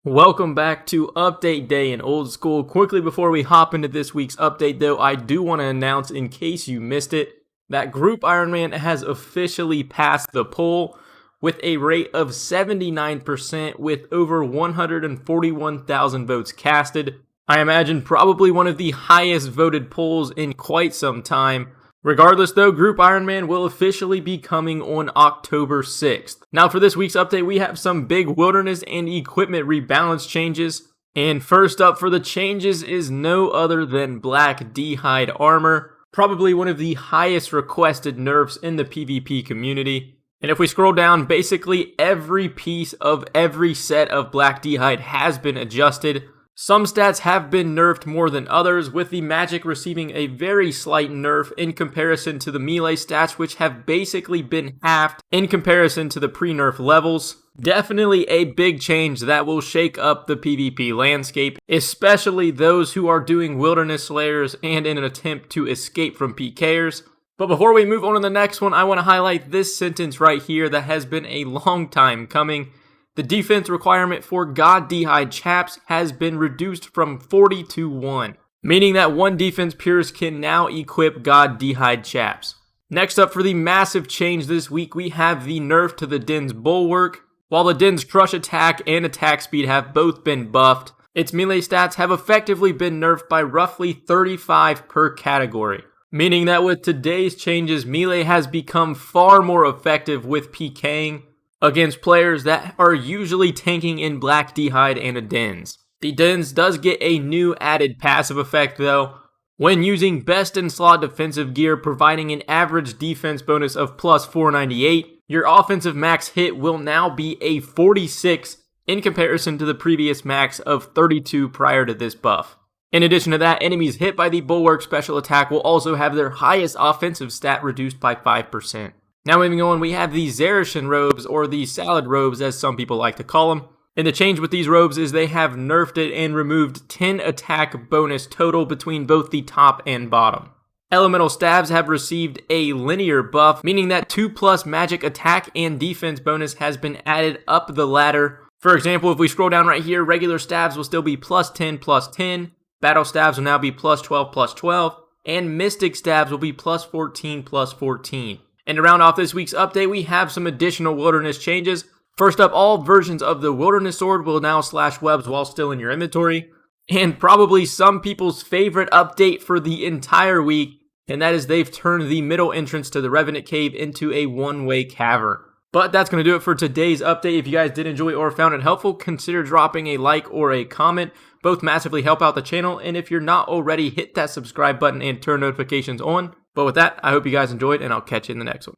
Welcome back to Update Day in Old School. Quickly before we hop into this week's update though, I do want to announce, in case you missed it, that Group Ironman has officially passed the poll with a rate of 79% with over 141,000 votes casted. I imagine probably one of the highest voted polls in quite some time. Regardless though, Group Ironman will officially be coming on October 6th. Now for this week's update, we have some big wilderness and equipment rebalance changes. And first up for the changes is no other than Black D-Hide armor. Probably one of the highest requested nerfs in the PvP community. And if we scroll down, basically every piece of every set of Black D-Hide has been adjusted. Some stats have been nerfed more than others, with the magic receiving a very slight nerf in comparison to the melee stats, which have basically been halved in comparison to the pre-nerf levels. Definitely a big change that will shake up the PvP landscape, especially those who are doing wilderness slayers and in an attempt to escape from PKers. But before we move on to the next one, I want to highlight this sentence right here that has been a long time coming. The defense requirement for God D-Hide chaps has been reduced from 40 to 1, meaning that one defense purist can now equip God D-Hide chaps. Next up for the massive change this week, we have the nerf to the Dinh's Bulwark. While the Dinh's crush attack and attack speed have both been buffed, its melee stats have effectively been nerfed by roughly 35 per category, meaning that with today's changes, melee has become far more effective with PKing against players that are usually tanking in Black D-Hide and a Dinh's. The Dinh's does get a new added passive effect though, when using best in slot defensive gear providing an average defense bonus of plus 498, your offensive max hit will now be a 46 in comparison to the previous max of 32 prior to this buff. In addition to that, enemies hit by the Bulwark special attack will also have their highest offensive stat reduced by 5%. Now moving on, we have the Zarishan robes, or the salad robes as some people like to call them. And the change with these robes is they have nerfed it and removed 10 attack bonus total between both the top and bottom. Elemental stabs have received a linear buff, meaning that 2+ magic attack and defense bonus has been added up the ladder. For example, if we scroll down right here, regular stabs will still be plus 10, battle stabs will now be plus 12, and mystic stabs will be plus 14, plus 14. And to round off this week's update, we have some additional wilderness changes. First up, all versions of the wilderness sword will now slash webs while still in your inventory. And probably some people's favorite update for the entire week, and that is they've turned the middle entrance to the Revenant Cave into a one-way cavern. But that's going to do it for today's update. If you guys did enjoy or found it helpful, consider dropping a like or a comment. Both massively help out the channel, and if you're not already, hit that subscribe button and turn notifications on. But with that, I hope you guys enjoyed, and I'll catch you in the next one.